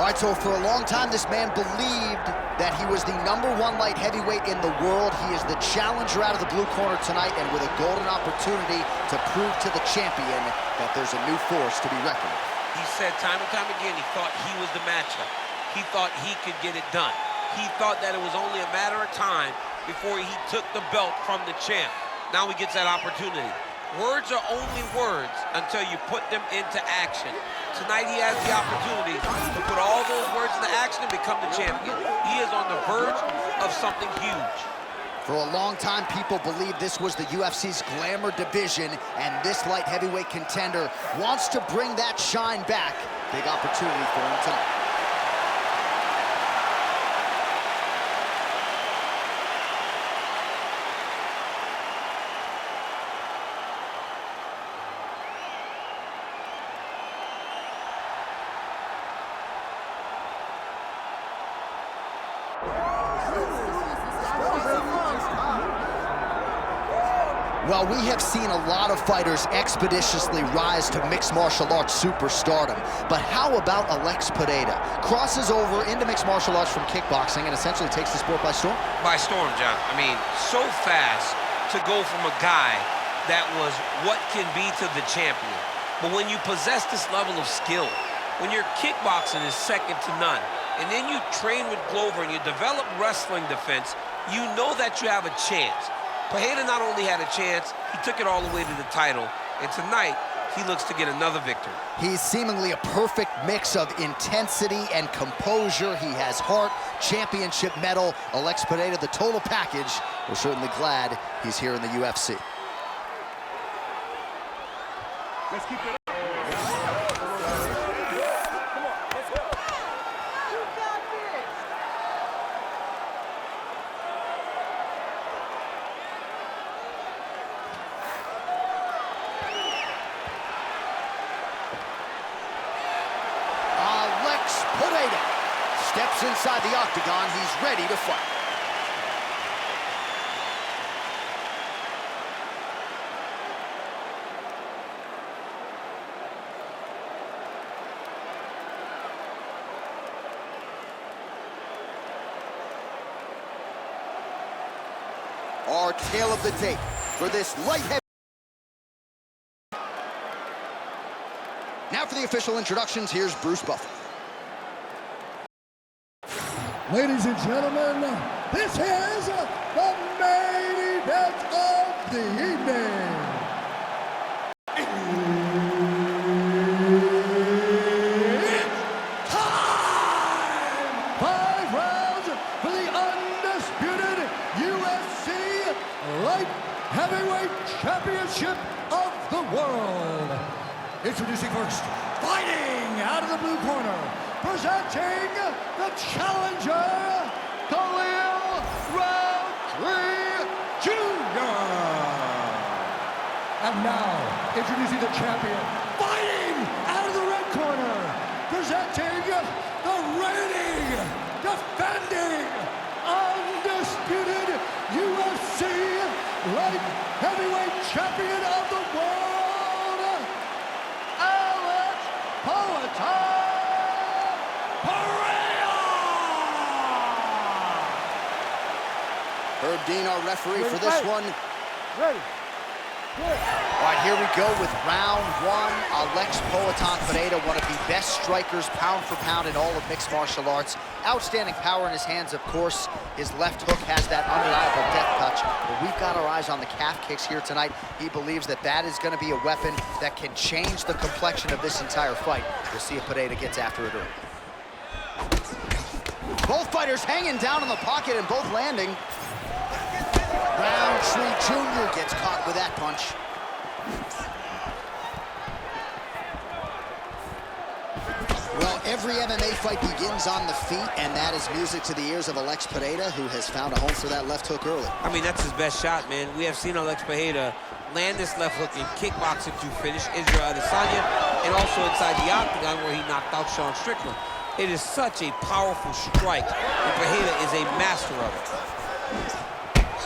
All right, so for a long time, this man believed that he was the #1 light heavyweight in the world. He is the challenger out of the blue corner tonight, and with a golden opportunity to prove to the champion that there's a new force to be reckoned with. He said time and time again he thought he was the matchup. He thought he could get it done. He thought that it was only a matter of time before he took the belt from the champ. Now he gets that opportunity. Words are only words until you put them into action. Tonight he has the opportunity to put all those words into action and become the champion. He is on the verge of something huge. For a long time, people believed this was the UFC's glamour division, and this light heavyweight contender wants to bring that shine back. Big opportunity for him tonight. Well, we have seen a lot of fighters expeditiously rise to mixed martial arts superstardom. But how about Alex Pereira? Crosses over into mixed martial arts from kickboxing and essentially takes the sport by storm? By storm, John. I mean, so fast to go from a guy that was what can be to the champion. But when you possess this level of skill, when your kickboxing is second to none, and then you train with Glover and you develop wrestling defense, you know that you have a chance. Pereira not only had a chance, he took it all the way to the title, and tonight, he looks to get another victory. He's seemingly a perfect mix of intensity and composure. He has heart, championship medal. Alex Pereira, the total package. We're certainly glad he's here in the UFC. Let's keep it up. Pereira steps inside the octagon. He's ready to fight. Our tale of the tape for this light heavy. Now for the official introductions, here's Bruce Buffer. Ladies and gentlemen, this is the main event of the evening. It's time! 5 rounds for the undisputed UFC Light Heavyweight Championship of the world. Introducing first, fighting out of the blue corner, presenting the challenger, Khalil Rountree Jr. And now, introducing the champion, fighting out of the red corner, presenting the reigning, defending, undisputed UFC Light Heavyweight Champion of the world, Alex Pereira! Herb Dean, our referee for this one. Ready. All right, here we go with round 1. Alex Pereira, one of the best strikers pound for pound in all of mixed martial arts. Outstanding power in his hands, of course. His left hook has that undeniable death touch. But we've got our eyes on the calf kicks here tonight. He believes that that is going to be a weapon that can change the complexion of this entire fight. We'll see if Pereira gets after it early. Both fighters hanging down in the pocket and both landing. Rountree Jr. gets caught with that punch. Well, every MMA fight begins on the feet, and that is music to the ears of Alex Pereira, who has found a home for that left hook early. I mean, that's his best shot, man. We have seen Alex Pereira land this left hook in kickboxing to finish Israel Adesanya, and also inside the octagon where he knocked out Sean Strickland. It is such a powerful strike, and Pereira is a master of it.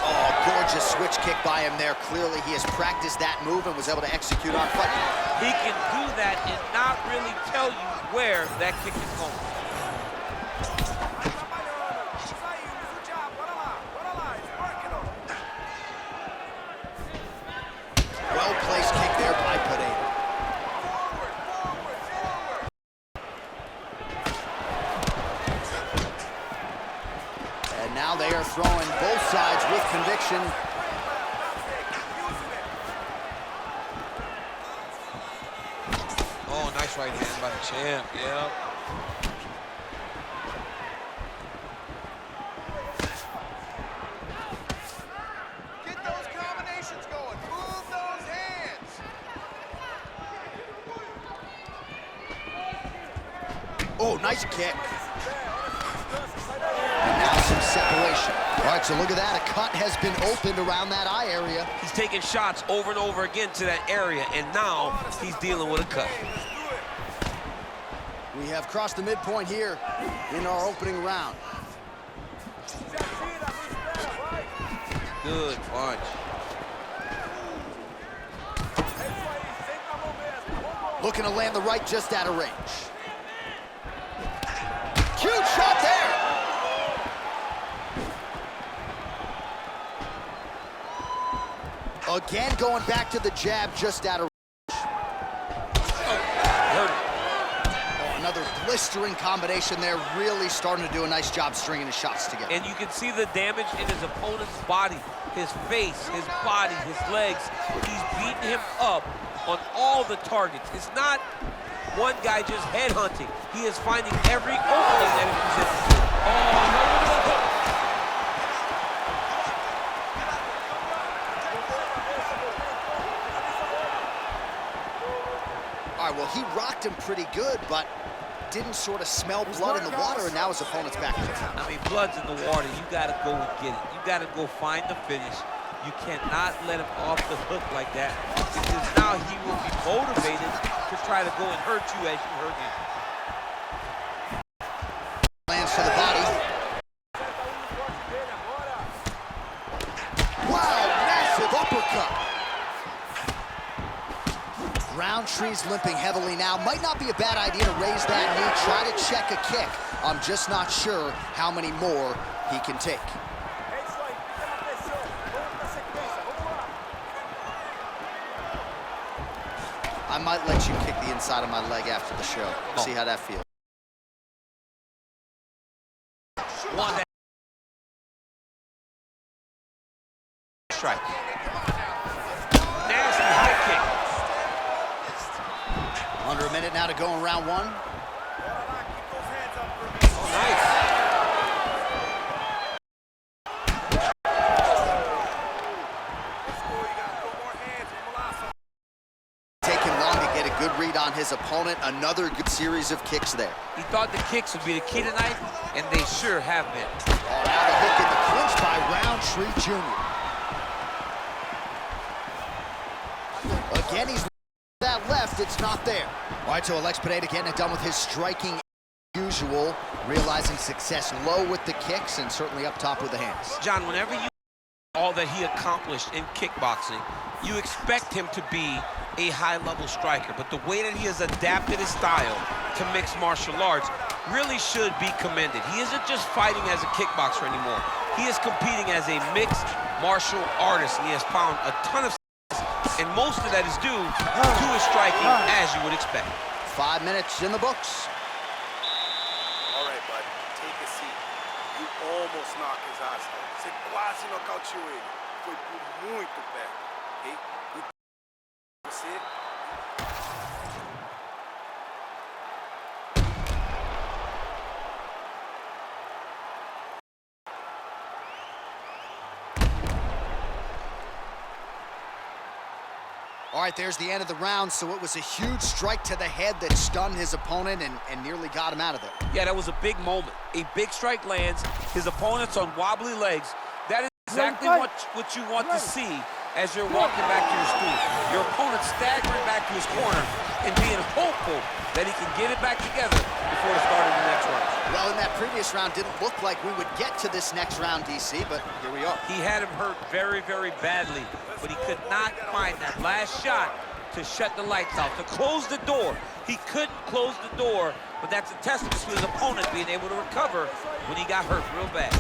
Oh, gorgeous switch kick by him there. Clearly, he has practiced that move and was able to execute on fight. He can do that and not really tell you where that kick is going. submission. Oh, nice right hand by the champ, yeah. Get those combinations going. Move those hands. Oh, nice kick. And now some separation. All right, so look at that. A cut has been opened around that eye area. He's taking shots over and over again to that area, and now he's dealing with a cut. We have crossed the midpoint here in our opening round. Good punch. Looking to land the right just out of range. Huge shot there. Again, going back to the jab just out of range. Hurt it. Oh, another blistering combination there, really starting to do a nice job stringing his shots together. And you can see the damage in his opponent's body, his face, his body, his legs. He's beating him up on all the targets. It's not one guy just headhunting. He is finding every opening that he presents to. Oh, no. All right, well, he rocked him pretty good, but didn't sort of smell blood in the water, and now his opponent's back to the top. I mean, blood's in the water. You got to go and get it. You got to go find the finish. You cannot let him off the hook like that, because now he will be motivated to try to go and hurt you as you hurt him. Lands to the body. Wow, massive uppercut. Rountree's limping heavily now. Might not be a bad idea to raise that knee, try to check a kick. I'm just not sure how many more he can take. I might let you kick the inside of my leg after the show. See how that feels. One strike. Nasty high kick. Under a minute now to go in round one. Oh, nice. Good read on his opponent. Another good series of kicks there. He thought the kicks would be the key tonight, and they sure have been. Oh, now the hook in the clinch by Rountree Jr. Again, he's that left. It's not there. All right, so Alex Pereira getting it done with his striking usual, realizing success low with the kicks and certainly up top with the hands. John, whenever you all that he accomplished in kickboxing, you expect him to be a high-level striker, but the way that he has adapted his style to mixed martial arts really should be commended. He isn't just fighting as a kickboxer anymore. He is competing as a mixed martial artist, and he has found a ton of success, and most of that is due to his striking, as you would expect. 5 minutes in the books. All right, bud, take a seat. You almost knocked his ass out. Você quase nocauteou ele. Foi por muito perto, ok? Você... All right, there's the end of the round, so it was a huge strike to the head that stunned his opponent and nearly got him out of there. Yeah, that was a big moment. A big strike lands, his opponent's on wobbly legs. That is exactly what you want to see as you're walking back to your stool. Your opponent staggering back to his corner and being hopeful that he can get it back together before the start of the next round. Well, in that previous round, didn't look like we would get to this next round, DC, but here we are. He had him hurt very, very badly, but he could not find that last shot to shut the lights out, to close the door. He couldn't close the door, but that's a testament to his opponent being able to recover when he got hurt real bad.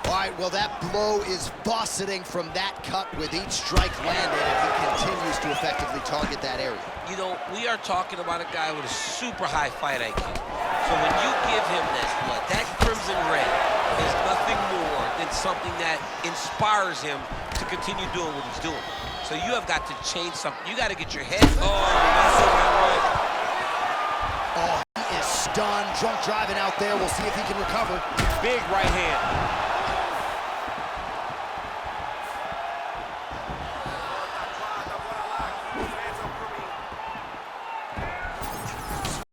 All right, well, that blow is buffeting from that cut with each strike landed, and he continues to effectively target that area. You know, we are talking about a guy with a super high fight IQ. So So when you give him that blood, that crimson red is nothing more than something that inspires him to continue doing what he's doing. So you have got to change something. You got to get your head. Oh, he is stunned. Drunk driving out there. We'll see if he can recover. Big right hand.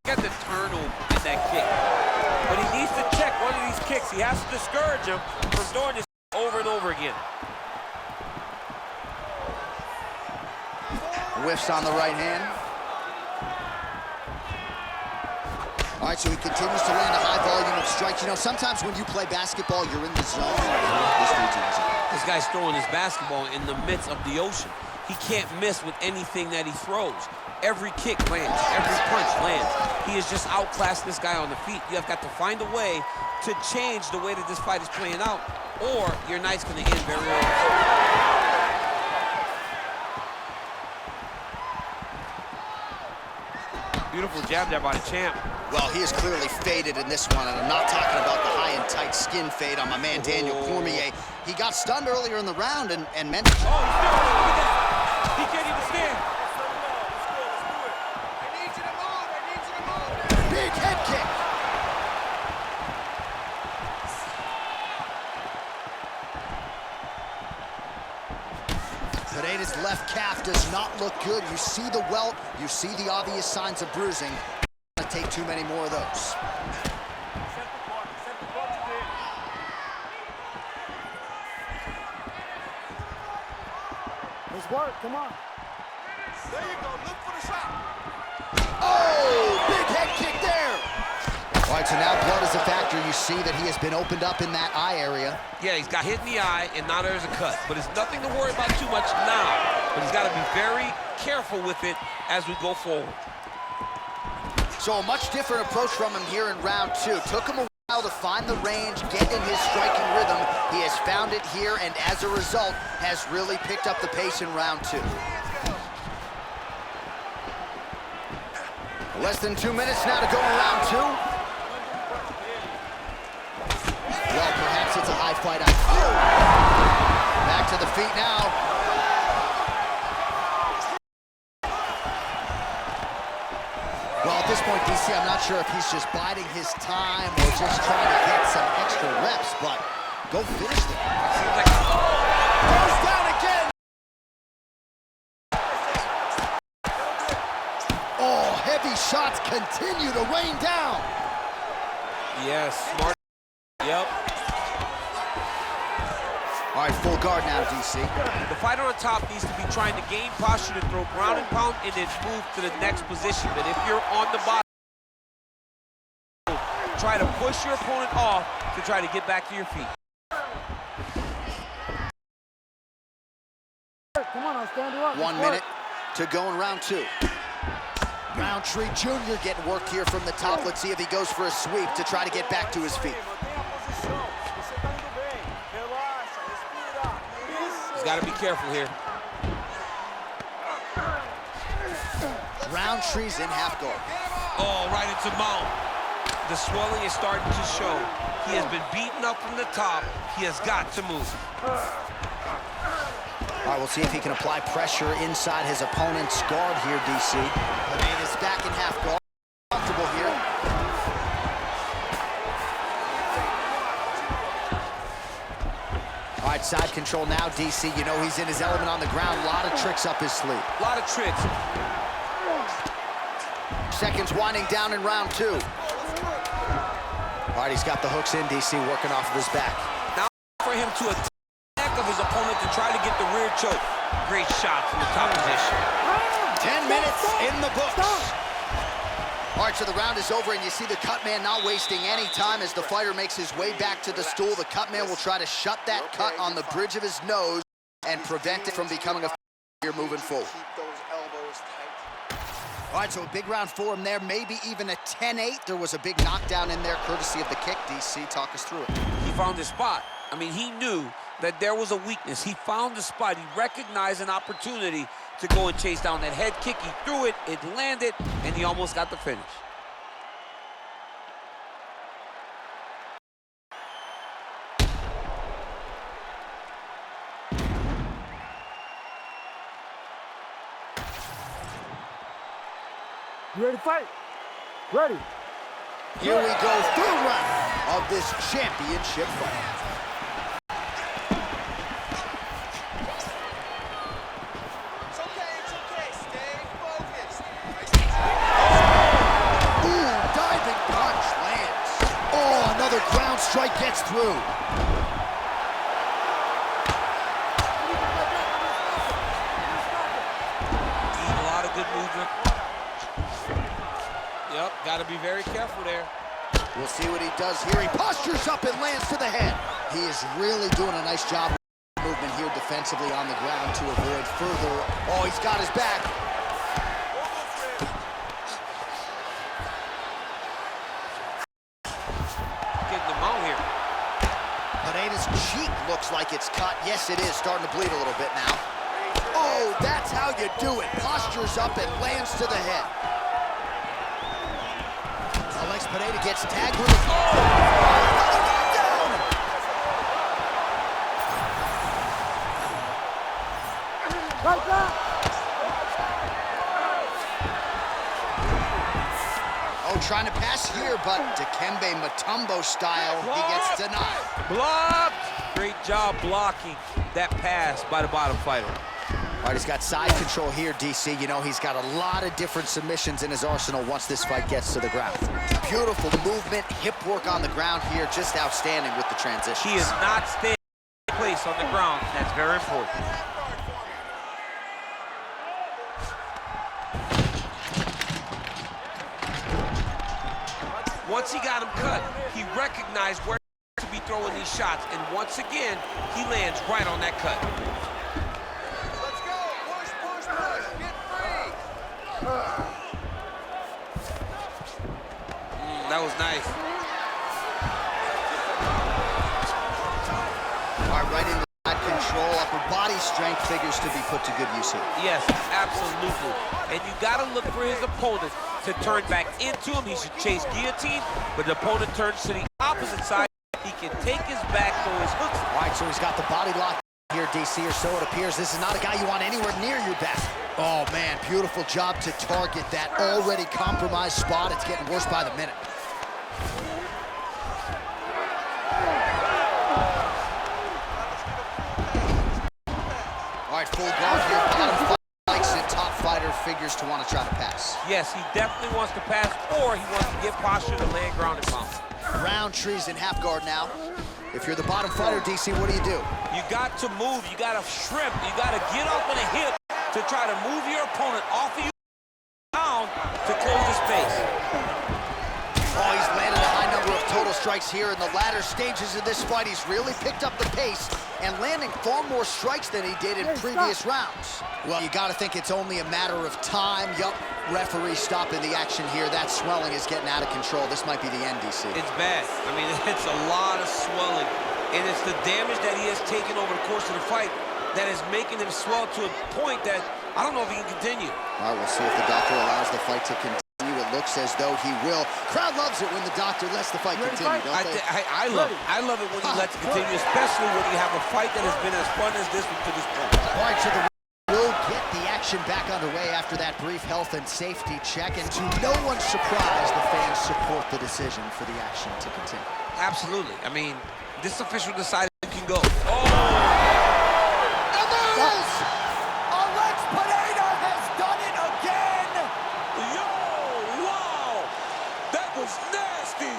Get the turnover in that kick. But he needs to check one of these kicks. He has to discourage him from doing this over and over again. Whiffs on the right hand. All right, so he continues to land a high volume of strikes. You know, sometimes when you play basketball, you're in the zone. This guy's throwing his basketball in the midst of the ocean. He can't miss with anything that he throws. Every kick lands, every punch lands. He has just outclassed this guy on the feet. You have got to find a way to change the way that this fight is playing out, or your night's going to end very early. Beautiful jab there by the champ. Well, he is clearly faded in this one, and I'm not talking about the high and tight skin fade on my man Daniel Cormier. He got stunned earlier in the round and mentioned... Oh, he's still he can't even stand. Big head kick. Pereira's left calf does not look good. You see the welt, you see the obvious signs of bruising. Not take too many more of those. Let's work, come on. There you go, look for the shot. Oh, big head kick there. All right, so now blood is a factor. You see that he has been opened up in that eye area. Yeah, he's got hit in the eye, and now there's a cut. But it's nothing to worry about too much now. But he's got to be very careful with it as we go forward. So a much different approach from him here in round two. Took him a while to find the range, get in his striking rhythm. He has found it here, and as a result, has really picked up the pace in round two. Less than 2 minutes now to go in round two. Well, perhaps it's a high fight. Oh! Back to the feet now. Well, at this point, DC, I'm not sure if he's just biding his time or just trying to get some extra reps, but go finish them. Goes down again. Oh, heavy shots continue to rain down. Yes, smart. Yep. All right, full guard now, DC. The fighter on top needs to be trying to gain posture to throw ground and pound and then move to the next position. But if you're on the bottom, try to push your opponent off to try to get back to your feet. Come on, I'll stand you up. 1 minute to go in round two. Rountree Jr. getting work here from the top. Let's see if he goes for a sweep to try to get back to his feet. He's got to be careful here. Rountree's in half guard. Oh, right into mount. The swelling is starting to show. He has been beaten up from the top. He has got to move. All right, we'll see if he can apply pressure inside his opponent's guard here, DC. Pereira's back in half guard. Comfortable here. All right, side control now, DC. You know he's in his element on the ground. A lot of tricks up his sleeve. A lot of tricks. Seconds winding down in round two. All right, he's got the hooks in, DC, working off of his back. Now for him to attack the neck of his opponent to try to get the rear choke. Great shot from the top position. 10 minutes in the books. All right, so the round is over, and you see the cut man not wasting any time as the fighter makes his way back to the stool. The cut man will try to shut that cut on the bridge of his nose and prevent it from becoming a here moving forward. Keep those elbows tight. All right, so a big round for him there, maybe even a 10-8. There was a big knockdown in there, courtesy of the kick. DC, talk us through it. He found his spot. I mean, he knew that there was a weakness. He found the spot. He recognized an opportunity to go and chase down that head kick. He threw it, it landed, and he almost got the finish. You ready to fight? Ready. Here we go, third round of this championship fight. It's okay. Stay focused. Ooh, diving punch lands. Oh, another ground strike gets through. A lot of good movement. Yep, got to be very careful there. We'll see what he does here. He postures up and lands to the head. He is really doing a nice job of movement here defensively on the ground to avoid further. Oh, he's got his back. Getting them out here. Pereira's cheek looks like it's cut. Yes, it is. Starting to bleed a little bit now. Oh, that's how you do it. Postures up and lands to the head. Pereira gets tagged with his... Oh, trying to pass here, but Dikembe Mutombo style, he gets denied. Blocked! Great job blocking that pass by the bottom fighter. All right, he's got side control here, DC. You know, he's got a lot of different submissions in his arsenal once this fight gets to the ground. Beautiful movement, hip work on the ground here, just outstanding with the transition. He is not staying in place on the ground. That's very important. Once he got him cut, he recognized where to be throwing these shots, and once again, he lands right on that cut. Let's go. Push. Get free. That was nice. All right, right into that control. Upper body strength figures to be put to good use here. Yes, absolutely. And you got to look for his opponent to turn back into him. He should chase guillotine, but the opponent turns to the opposite side. He can take his back, throw his hooks. All right, so he's got the body lock here, DC, or so it appears. This is not a guy you want anywhere near your back. Oh, man, beautiful job to target that already compromised spot. It's getting worse by the minute. All right, full guard here. Bottom likes it. Top fighter figures to want to try to pass. Yes, he definitely wants to pass, or he wants to get posture to land ground and pound. Rountree's in half guard now. If you're the bottom fighter, DC, what do you do? You got to move. You got to shrimp. You got to get up on a hip to try to move your opponent off of you down to close the space. Oh, he's landed a high number of total strikes here in the latter stages of this fight. He's really picked up the pace and landing far more strikes than he did in previous rounds. Well, you got to think it's only a matter of time. Yup, referee stopping the action here. That swelling is getting out of control. This might be the end, DC. It's bad. I mean, it's a lot of swelling, and it's the damage that he has taken over the course of the fight that is making him swell to a point that I don't know if he can continue. All right, we'll see if the doctor allows the fight to continue. It looks as though he will. Crowd loves it when the doctor lets the fight continue, don't they? I love it. I love it when he lets it continue, especially when you have a fight that has been as fun as this one to this point. All right, so the will get the action back underway after that brief health and safety check, and to no one's surprise, the fans support the decision for the action to continue. Absolutely. I mean, this official decided you can go. Oh! And there it is! Alex Pereira has done it again! Yo! Wow! That was nasty!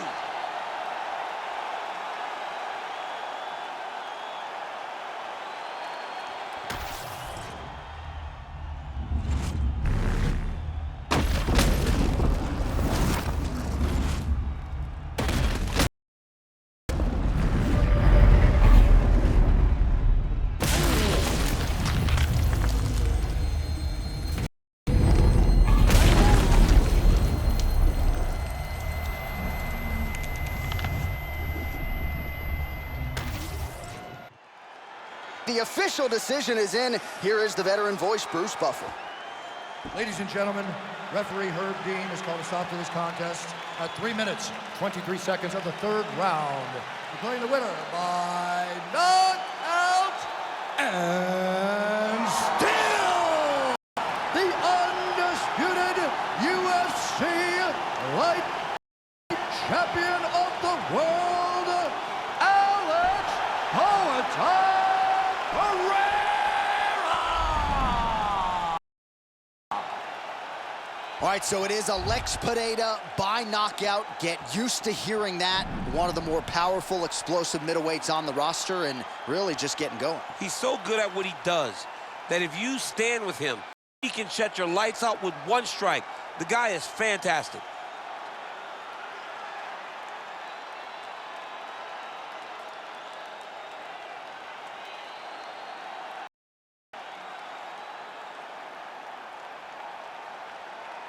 The official decision is in. Here is the veteran voice, Bruce Buffer. Ladies and gentlemen, referee Herb Dean has called a stop to this contest at 3 minutes, 23 seconds of the third round. Declaring the winner by knockout and still the undisputed UFC All right, so it is Alex Pereira by knockout. Get used to hearing that. One of the more powerful, explosive middleweights on the roster, and really just getting going. He's so good at what he does that if you stand with him, he can shut your lights out with one strike. The guy is fantastic.